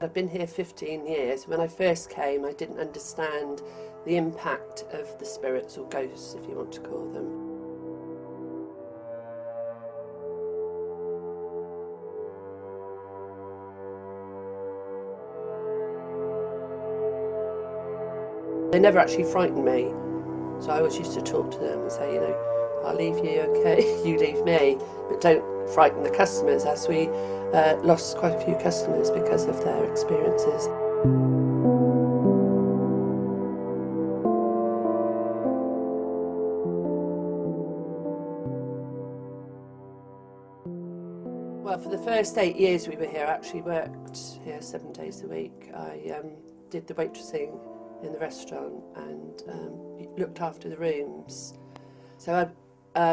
I've been here 15 years. When I first came, I didn't understand the impact of the spirits, or ghosts if you want to call them. They never actually frightened me, so I always used to talk to them and say, you know, I'll leave you, okay, you leave me, but don't frighten the customers, as we lost quite a few customers because of their experiences. Well, for the first 8 years we were here, I actually worked here 7 days a week. I did the waitressing in the restaurant and looked after the rooms. So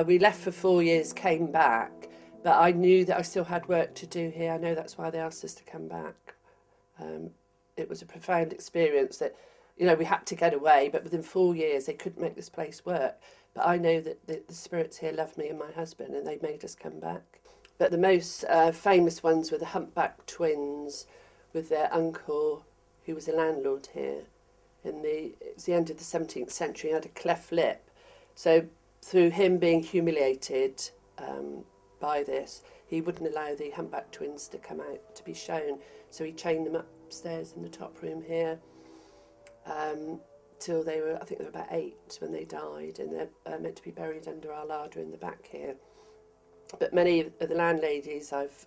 we left for 4 years, came back, but I knew that I still had work to do here. I know that's why they asked us to come back. It was a profound experience that, you know, we had to get away, but within 4 years they couldn't make this place work. But I know that the spirits here love me and my husband, and they made us come back. But the most famous ones were the humpback twins with their uncle, who was a landlord here. It was the end of the 17th century, he had a cleft lip. So through him being humiliated by this, he wouldn't allow the humpback twins to come out to be shown. So he chained them upstairs in the top room here till they were, I think they were about 8 when they died, and they're meant to be buried under our larder in the back here. But many of the landladies I've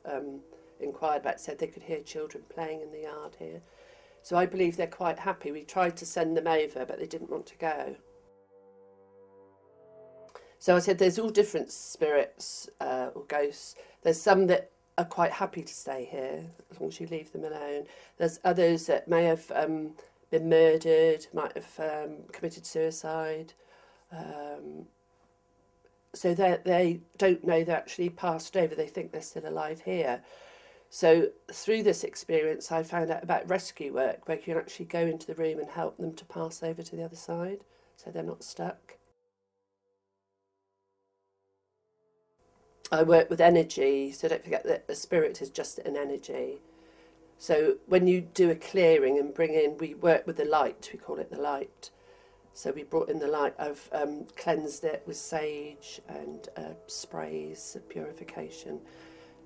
inquired about said they could hear children playing in the yard here. So I believe they're quite happy. We tried to send them over, but they didn't want to go. So I said there's all different spirits or ghosts. There's some that are quite happy to stay here, as long as you leave them alone. There's others that may have been murdered, might have committed suicide. So they don't know they're actually passed over. They think they're still alive here. So through this experience, I found out about rescue work, where you can actually go into the room and help them to pass over to the other side, so they're not stuck. I work with energy, so don't forget that a spirit is just an energy. So when you do a clearing and bring in, we work with the light, we call it the light. So we brought in the light. I've cleansed it with sage and sprays of purification.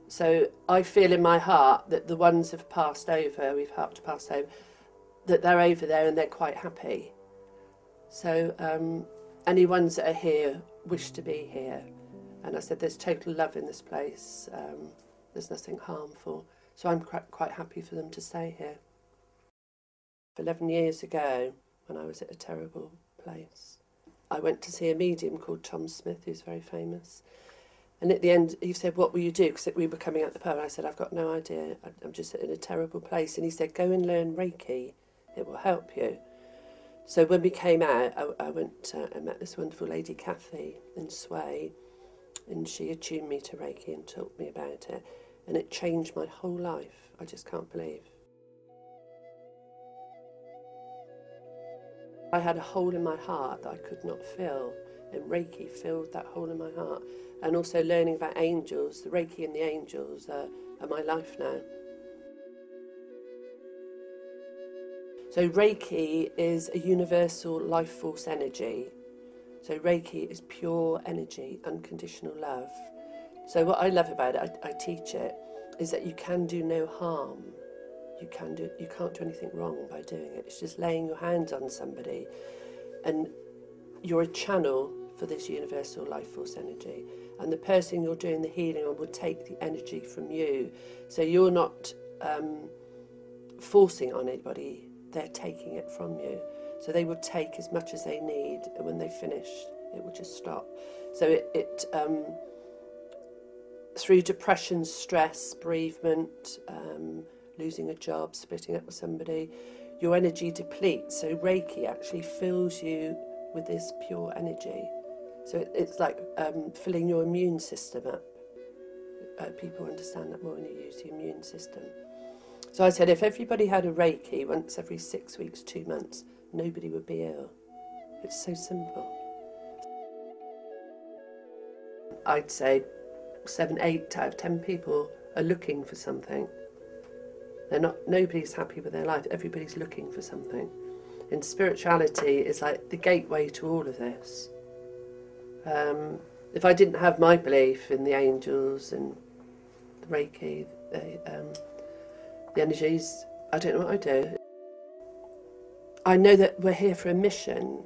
So I feel in my heart that the ones have passed over, we've helped pass over, that they're over there and they're quite happy. So any ones that are here wish to be here. And I said there's total love in this place. There's nothing harmful. So I'm quite happy for them to stay here. 11 years ago, when I was at a terrible place, I went to see a medium called Tom Smith, who's very famous. And at the end, he said, what will you do? Because we were coming out the pub, and I said, I've got no idea. I'm just in a terrible place. And he said, go and learn Reiki. It will help you. So when we came out, I went and met this wonderful lady, Kathy, in Sway. And she attuned me to Reiki and taught me about it. And it changed my whole life. I just can't believe. I had a hole in my heart that I could not fill, and Reiki filled that hole in my heart. And also learning about angels, the Reiki and the angels are my life now. So Reiki is a universal life force energy. So Reiki is pure energy, unconditional love. So what I love about it, I teach it, is that you can do no harm. You can't do anything wrong by doing it. It's just laying your hands on somebody, and you're a channel for this universal life force energy. And the person you're doing the healing on will take the energy from you. So you're not forcing on anybody, they're taking it from you. So they will take as much as they need, and when they finish, it will just stop. So it through depression, stress, bereavement, losing a job, splitting up with somebody, your energy depletes. So Reiki actually fills you with this pure energy. So it's like filling your immune system up. People understand that more when you use the immune system. So I said if everybody had a Reiki once every 6 weeks, 2 months, nobody would be ill. It's so simple. I'd say 7, 8 out of 10 people are looking for something. Nobody's happy with their life. Everybody's looking for something. And spirituality is like the gateway to all of this. If I didn't have my belief in the angels and the Reiki, the energies, I don't know what I'd do. I know that we're here for a mission,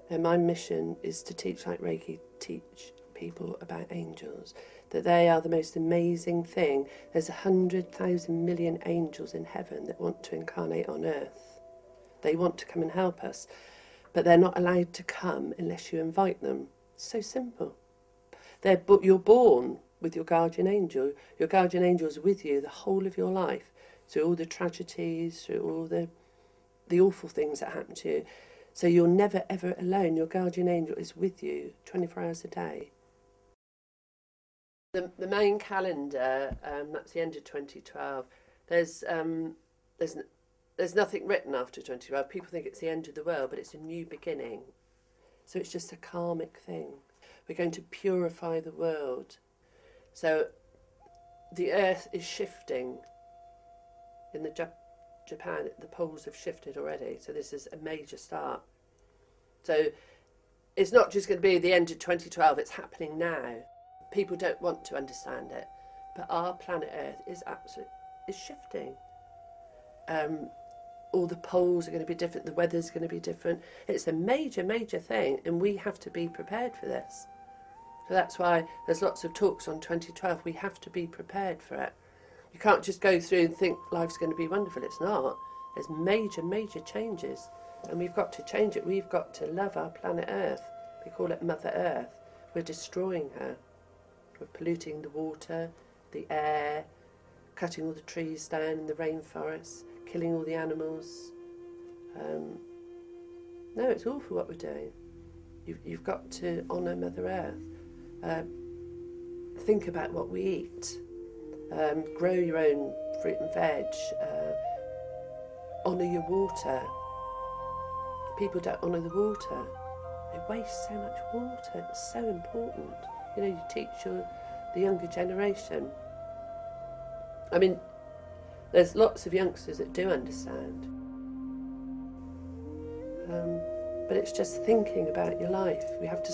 and my mission is to teach like Reiki, teach people about angels, that they are the most amazing thing. There's 100,000 million angels in heaven that want to incarnate on earth. They want to come and help us, but they're not allowed to come unless you invite them. It's so simple. You're born with your guardian angel. Your guardian angel is with you the whole of your life, through all the tragedies, through all the awful things that happen to you. So you're never ever alone. Your guardian angel is with you 24 hours a day. The main calendar, that's the end of 2012. There's nothing written after 2012. People think it's the end of the world, but it's a new beginning. So it's just a karmic thing. We're going to purify the world. So the earth is shifting. In the Japan, the poles have shifted already. So this is a major start. So it's not just going to be the end of 2012. It's happening now. People don't want to understand it, but our planet Earth is shifting. All the poles are going to be different. The weather's going to be different. It's a major, major thing, and we have to be prepared for this. So that's why there's lots of talks on 2012. We have to be prepared for it. You can't just go through and think life's going to be wonderful. It's not. There's major, major changes, and we've got to change it. We've got to love our planet Earth. We call it Mother Earth. We're destroying her. We're polluting the water, the air, cutting all the trees down in the rainforests, killing all the animals. No, it's awful what we're doing. You've got to honour Mother Earth. Think about what we eat. Grow your own fruit and veg. Honour your water. People don't honour the water. They waste so much water. It's so important. You know, you teach the younger generation. I mean, there's lots of youngsters that do understand. But it's just thinking about your life. We have to